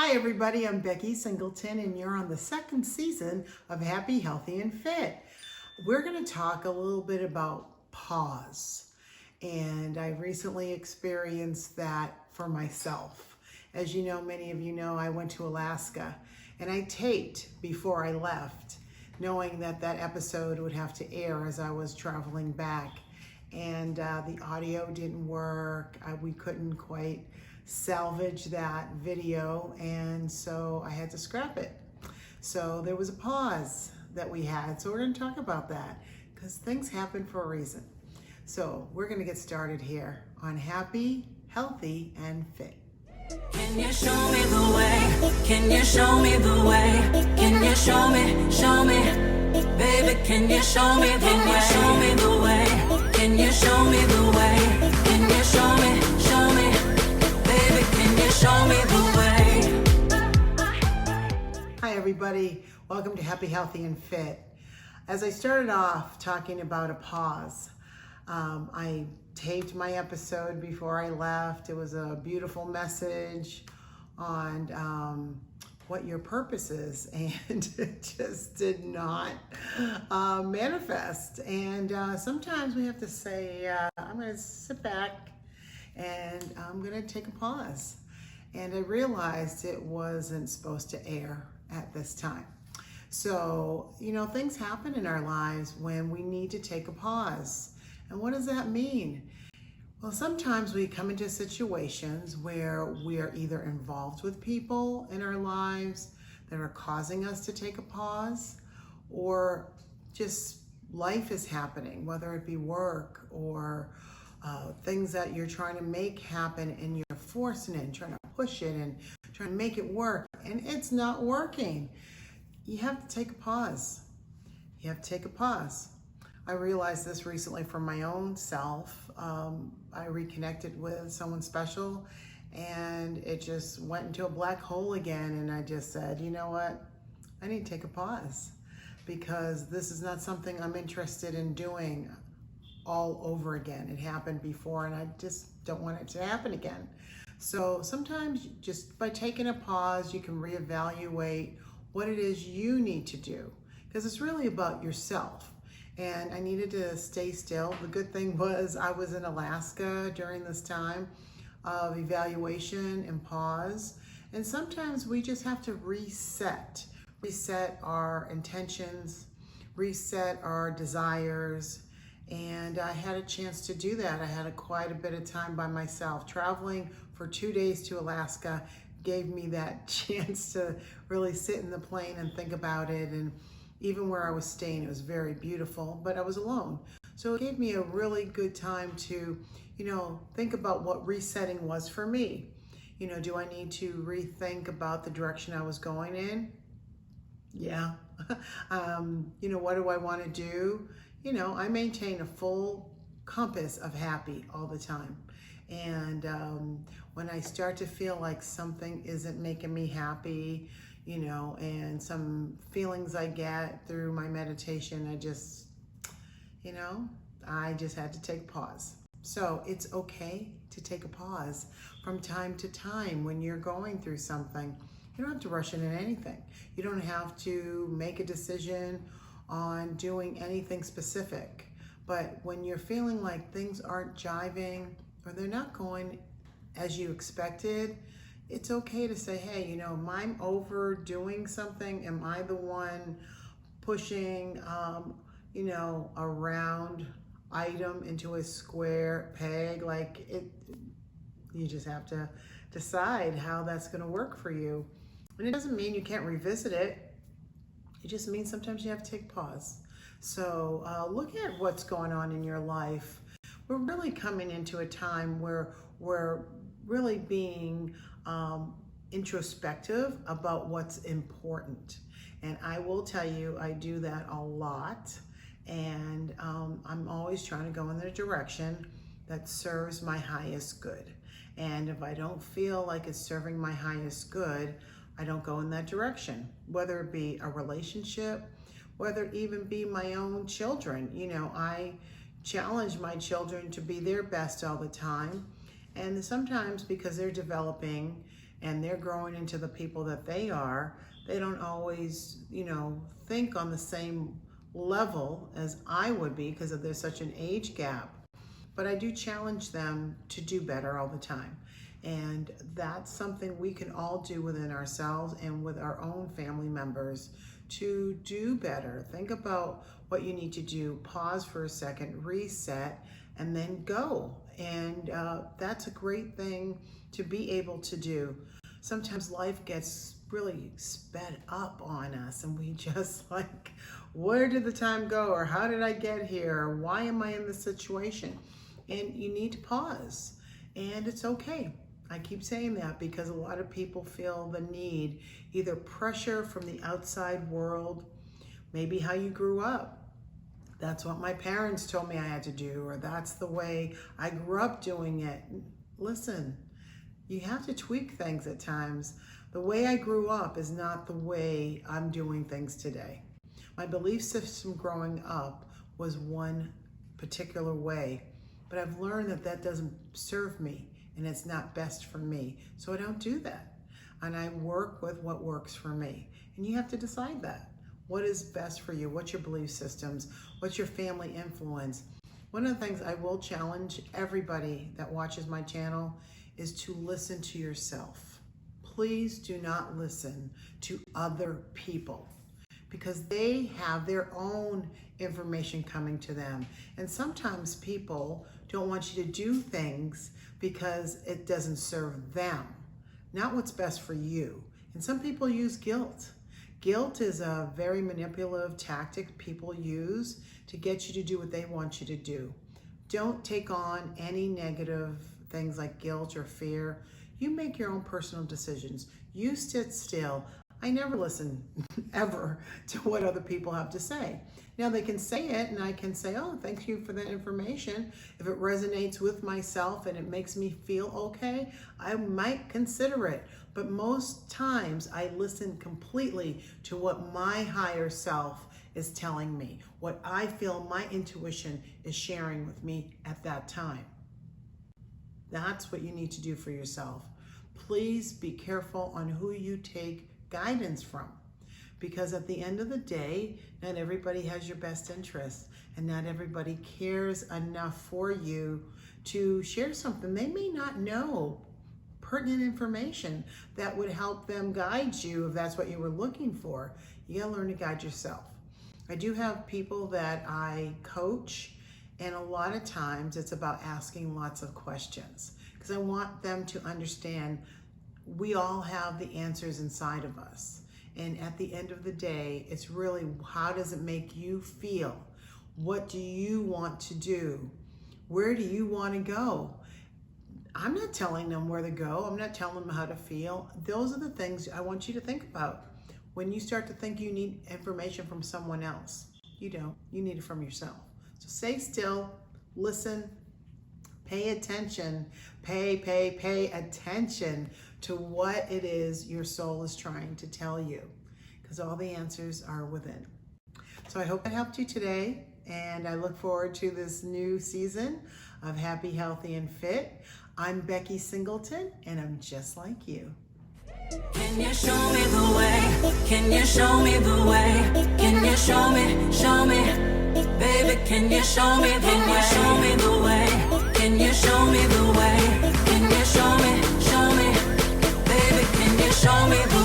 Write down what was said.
Hi everybody, I'm Becky Singleton and you're on the second season of Happy, Healthy, and Fit. We're going to talk a little bit about pause. And I recently experienced that for myself. As you know, many of you know, I went to Alaska and I taped before I left, knowing that that episode would have to air as I was traveling back. And the audio didn't work. We couldn't quite salvage that video, and so I had to scrap it. So there was a pause that we had. So we're going to talk about that because things happen for a reason. So we're going to get started here on Happy, Healthy, and Fit. Can you show me the way? Can you show me the way? Can you show me, baby, can you show me the way? Can you show me the way? Can you show me the way? Can you show me, baby, can you show me the way? Hi everybody, welcome to Happy, Healthy, and Fit. As I started off talking about a pause, I taped my episode before I left. It was a beautiful message on what your purpose is, and it just did not manifest. And sometimes we have to say, I'm going to sit back and I'm going to take a pause. And I realized it wasn't supposed to air at this time. So, you know, things happen in our lives when we need to take a pause. And what does that mean? Well, sometimes we come into situations where we are either involved with people in our lives that are causing us to take a pause, or just life is happening, whether it be work or things that you're trying to make happen and you're forcing it and trying to push it and trying to make it work and it's not working. You have to take a pause. You have to take a pause. I realized this recently for my own self. I reconnected with someone special and it just went into a black hole again. And I just said, you know what? I need to take a pause because this is not something I'm interested in doing all over again. It happened before and I just don't want it to happen again. So sometimes just by taking a pause, you can reevaluate what it is you need to do, because it's really about yourself. And I needed to stay still. The good thing was I was in Alaska during this time of evaluation and pause. And sometimes we just have to reset our intentions, reset our desires. And I had a chance to do that. I had quite a bit of time by myself. Traveling for 2 days to Alaska gave me that chance to really sit in the plane and think about it. And even where I was staying, it was very beautiful, but I was alone. So it gave me a really good time to, think about what resetting was for me. Do I need to rethink about the direction I was going in? Yeah. What do I want to do? I maintain a full compass of happy all the time. And when I start to feel like something isn't making me happy, and some feelings I get through my meditation, I just had to take pause. So it's okay to take a pause from time to time when you're going through something. You don't have to rush into anything. You don't have to make a decision on doing anything specific. But when you're feeling like things aren't jiving or they're not going as you expected, it's okay to say, hey, am I overdoing something? Am I the one pushing, a round item into a square peg? You just have to decide how that's going to work for you. And it doesn't mean you can't revisit it. It just means sometimes you have to take pause. So look at what's going on in your life. We're really coming into a time where we're really being introspective about what's important. And I will tell you, I do that a lot. And I'm always trying to go in the direction that serves my highest good. And if I don't feel like it's serving my highest good, I don't go in that direction, whether it be a relationship, whether it even be my own children. I challenge my children to be their best all the time. And sometimes because they're developing and they're growing into the people that they are, they don't always, think on the same level as I would be because there's such an age gap. But I do challenge them to do better all the time. And that's something we can all do within ourselves and with our own family members to do better. Think about what you need to do, pause for a second, reset, and then go. And that's a great thing to be able to do. Sometimes life gets really sped up on us and we just like, where did the time go? Or how did I get here? Or why am I in this situation? And you need to pause, and it's okay. I keep saying that because a lot of people feel the need, either pressure from the outside world, maybe how you grew up. That's what my parents told me I had to do, or that's the way I grew up doing it. Listen, you have to tweak things at times. The way I grew up is not the way I'm doing things today. My belief system growing up was one particular way, but I've learned that that doesn't serve me and it's not best for me. So I don't do that. And I work with what works for me. And you have to decide that. What is best for you? What's your belief systems? What's your family influence? One of the things I will challenge everybody that watches my channel is to listen to yourself. Please do not listen to other people because they have their own information coming to them. And sometimes people don't want you to do things because it doesn't serve them, not what's best for you. And some people use guilt. Guilt is a very manipulative tactic people use to get you to do what they want you to do. Don't take on any negative things like guilt or fear. You make your own personal decisions. You sit still. I never listen ever to what other people have to say. Now they can say it and I can say, oh, thank you for that information. If it resonates with myself and it makes me feel okay, I might consider it. But most times I listen completely to what my higher self is telling me, what I feel my intuition is sharing with me at that time. That's what you need to do for yourself. Please be careful on who you take guidance from, because at the end of the day, not everybody has your best interests and not everybody cares enough for you to share something. They may not know pertinent information that would help them guide you if that's what you were looking for. You gotta learn to guide yourself. I do have people that I coach, and a lot of times it's about asking lots of questions because I want them to understand we all have the answers inside of us. And at the end of the day, it's really, how does it make you feel? What do you want to do? Where do you want to go? I'm not telling them where to go. I'm not telling them how to feel. Those are the things I want you to think about. When you start to think you need information from someone else, you don't. You need it from yourself. So stay still, listen, pay attention, pay attention to what it is your soul is trying to tell you, because all the answers are within. So I hope that helped you today, and I look forward to this new season of Happy, Healthy, and Fit. I'm Becky Singleton, and I'm just like you. Can you show me the way? Can you show me the way? Can you show me, baby, can you show me the way? Can you show me the way? Can you show me the way? Can you show me, baby, can you show me the way?